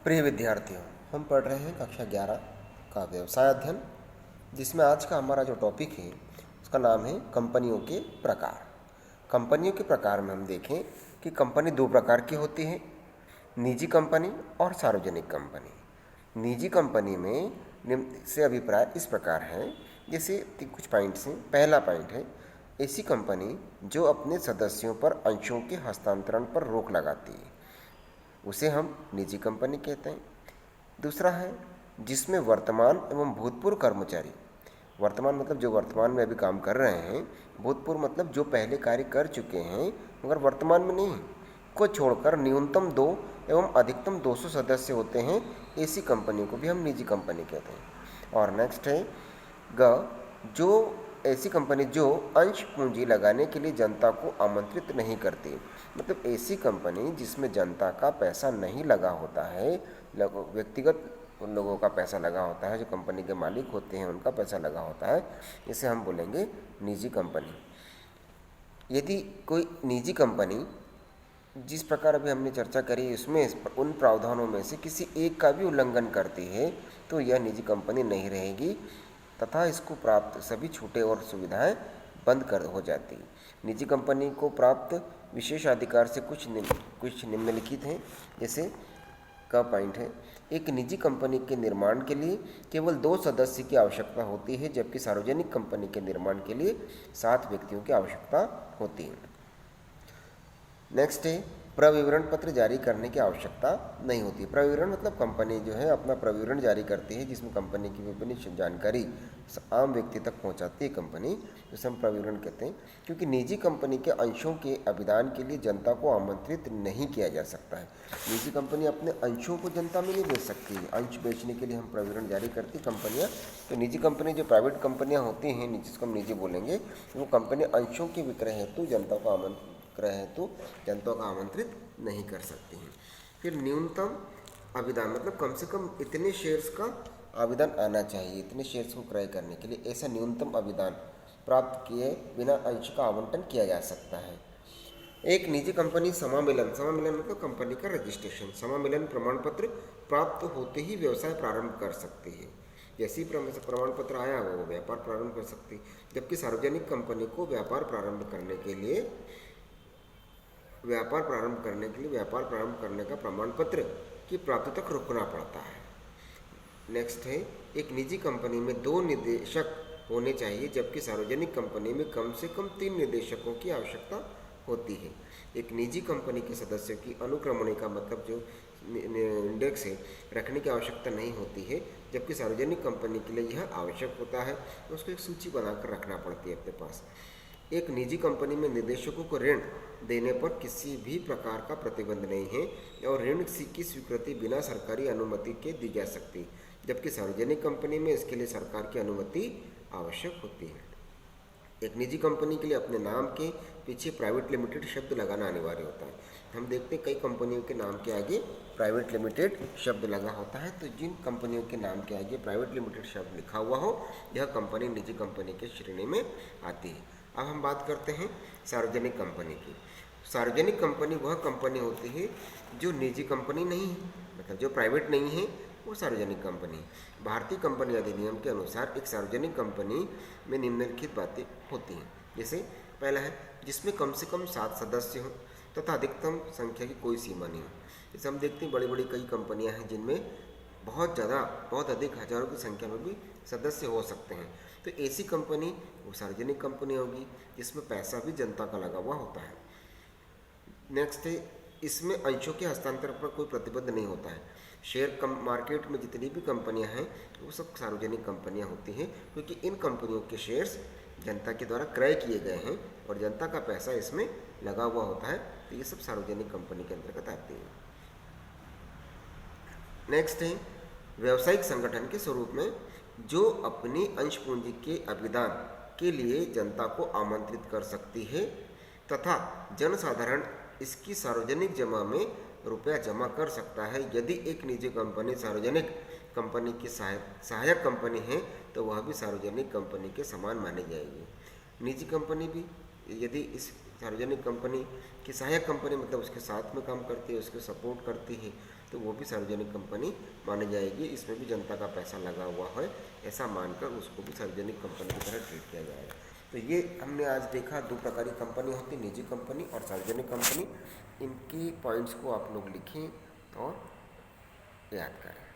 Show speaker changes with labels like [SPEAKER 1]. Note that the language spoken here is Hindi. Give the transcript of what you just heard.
[SPEAKER 1] प्रिय विद्यार्थियों, हम पढ़ रहे हैं कक्षा 11 का व्यवसाय अध्ययन, जिसमें आज का हमारा जो टॉपिक है उसका नाम है कंपनियों के प्रकार। कंपनियों के प्रकार में हम देखें कि कंपनी दो प्रकार की होती है, निजी कंपनी और सार्वजनिक कंपनी। निजी कंपनी में निम्न से अभिप्राय इस प्रकार है, जैसे कुछ पॉइंट्स हैं। पहला पॉइंट है ऐसी कंपनी जो अपने सदस्यों पर अंशों के हस्तांतरण पर रोक लगाती है, उसे हम निजी कंपनी कहते हैं। दूसरा है जिसमें वर्तमान एवं भूतपूर्व कर्मचारी, वर्तमान मतलब जो वर्तमान में अभी काम कर रहे हैं, भूतपूर्व मतलब जो पहले कार्य कर चुके हैं मगर वर्तमान में नहीं, को छोड़कर न्यूनतम 2 एवं अधिकतम 200 सदस्य होते हैं, ऐसी कंपनी को भी हम निजी कंपनी कहते हैं। और नेक्स्ट है जो ऐसी कंपनी जो अंश पूंजी लगाने के लिए जनता को आमंत्रित नहीं करती, मतलब ऐसी कंपनी जिसमें जनता का पैसा नहीं लगा होता है, व्यक्तिगत उन लोगों का पैसा लगा होता है, जो कंपनी के मालिक होते हैं उनका पैसा लगा होता है, इसे हम बोलेंगे निजी कंपनी। यदि कोई निजी कंपनी जिस प्रकार अभी हमने चर्चा करी उसमें उन प्रावधानों में से किसी एक का भी उल्लंघन करती है तो यह निजी कंपनी नहीं रहेगी तथा इसको प्राप्त सभी छूटें और सुविधाएं बंद कर हो जाती। निजी कंपनी को प्राप्त विशेषाधिकार से कुछ निम्नलिखित हैं, जैसे का पॉइंट है, एक निजी कंपनी के निर्माण के लिए केवल 2 सदस्य की आवश्यकता होती है, जबकि सार्वजनिक कंपनी के निर्माण के लिए 7 व्यक्तियों की आवश्यकता होती है। नेक्स्ट है प्रविवरण पत्र जारी करने की आवश्यकता नहीं होती। प्रविवरण मतलब कंपनी जो है अपना प्रविवरण जारी करती है, जिसमें कंपनी की विभिन्न जानकारी आम व्यक्ति तक पहुंचाती है कंपनी, जिसे हम प्रविवरण कहते हैं। क्योंकि निजी कंपनी के अंशों के अभिदान के लिए जनता को आमंत्रित नहीं किया जा सकता है। निजी कंपनी अपने अंशों को जनता में नहीं बेच सकती है, अंश बेचने के लिए हम प्रविवरण जारी करती कंपनियाँ। तो निजी कंपनी जो प्राइवेट कंपनियाँ होती हैं, जिसको हम निजी बोलेंगे, वो कंपनी अंशों के विक्रय हेतु जनता को जनता को आमंत्रित नहीं कर सकती हैं। फिर न्यूनतम आवेदन मतलब कम से कम इतने शेयर्स का आवेदन आना चाहिए, इतने शेयर्स को क्रय करने के लिए ऐसा न्यूनतम आवेदन प्राप्त किए बिना अंश का आवंटन किया जा सकता है। एक निजी कंपनी समामिलन मतलब कंपनी का रजिस्ट्रेशन, समामिलन प्रमाण पत्र प्राप्त होते ही व्यवसाय प्रारंभ कर सकती है। जैसे ही प्रमाण पत्र आया वो व्यापार प्रारंभ कर सकती है, जबकि सार्वजनिक कंपनी को व्यापार प्रारंभ करने के लिए व्यापार प्रारंभ करने का प्रमाण पत्र की प्राप्ति तक रुकना पड़ता है। नेक्स्ट है एक निजी कंपनी में 2 निदेशक होने चाहिए, जबकि सार्वजनिक कंपनी में कम से कम 3 निदेशकों की आवश्यकता होती है। एक निजी कंपनी के सदस्यों की अनुक्रमणी का मतलब जो इंडेक्स है रखने की आवश्यकता नहीं होती है, जबकि सार्वजनिक कंपनी के लिए यह आवश्यक होता है, उसको एक सूची बनाकर रखना पड़ती है अपने पास। एक निजी कंपनी में निदेशकों को ऋण देने पर किसी भी प्रकार का प्रतिबंध नहीं है और ऋण की स्वीकृति बिना सरकारी अनुमति के दी जा सकती, जबकि सार्वजनिक कंपनी में इसके लिए सरकार की अनुमति आवश्यक होती है। एक निजी कंपनी के लिए अपने नाम के पीछे प्राइवेट लिमिटेड शब्द लगाना अनिवार्य होता है। हम देखते हैं कई कंपनियों के नाम के आगे प्राइवेट लिमिटेड शब्द लगा होता है, तो जिन कंपनियों के नाम के आगे प्राइवेट लिमिटेड शब्द लिखा हुआ हो, यह कंपनी निजी कंपनी के श्रेणी में आती है। अब हम बात करते हैं सार्वजनिक कंपनी की। सार्वजनिक कंपनी वह कंपनी होती है जो निजी कंपनी नहीं है, मतलब जो प्राइवेट नहीं है, वो सार्वजनिक कंपनी। भारतीय कंपनी अधिनियम के अनुसार एक सार्वजनिक कंपनी में निम्नलिखित बातें होती हैं, जैसे पहला है जिसमें कम से कम 7 सदस्य हों तथा अधिकतम संख्या की कोई सीमा नहीं हो। जैसे हम देखते हैं बड़ी बड़ी कई कंपनियां हैं जिनमें बहुत अधिक हजारों की संख्या में भी सदस्य हो सकते हैं, तो ऐसी कंपनी वो सार्वजनिक कंपनी होगी जिसमें पैसा भी जनता का लगा हुआ होता है। नेक्स्ट है इसमें अंशों के हस्तांतरण पर कोई प्रतिबंध नहीं होता है। शेयर मार्केट में जितनी भी कंपनियां हैं वो सब सार्वजनिक कंपनियां होती हैं, क्योंकि इन कंपनियों के शेयर्स जनता के द्वारा क्रय किए गए हैं और जनता का पैसा इसमें लगा हुआ होता है, तो ये सब सार्वजनिक कंपनी के अंतर्गत आती है। नेक्स्ट है व्यावसायिक संगठन के स्वरूप में जो अपनी अंश पूंजी के अभिदान के लिए जनता को आमंत्रित कर सकती है तथा जनसाधारण इसकी सार्वजनिक जमा में रुपया जमा कर सकता है। यदि एक निजी कंपनी सार्वजनिक कंपनी की सहायक कंपनी है तो वह भी सार्वजनिक कंपनी के समान मानी जाएगी। निजी कंपनी भी यदि इस सार्वजनिक कंपनी की सहायक कंपनी मतलब उसके साथ में काम करती है, उसको सपोर्ट करती है, तो वो भी सार्वजनिक कंपनी मानी जाएगी। इसमें भी जनता का पैसा लगा हुआ है ऐसा मानकर उसको भी सार्वजनिक कंपनी की तरह ट्रीट किया जाएगा। तो ये हमने आज देखा, दो प्रकार की कंपनी होती है, निजी कंपनी और सार्वजनिक कंपनी। इनकी पॉइंट्स को आप लोग लिखें और याद करें।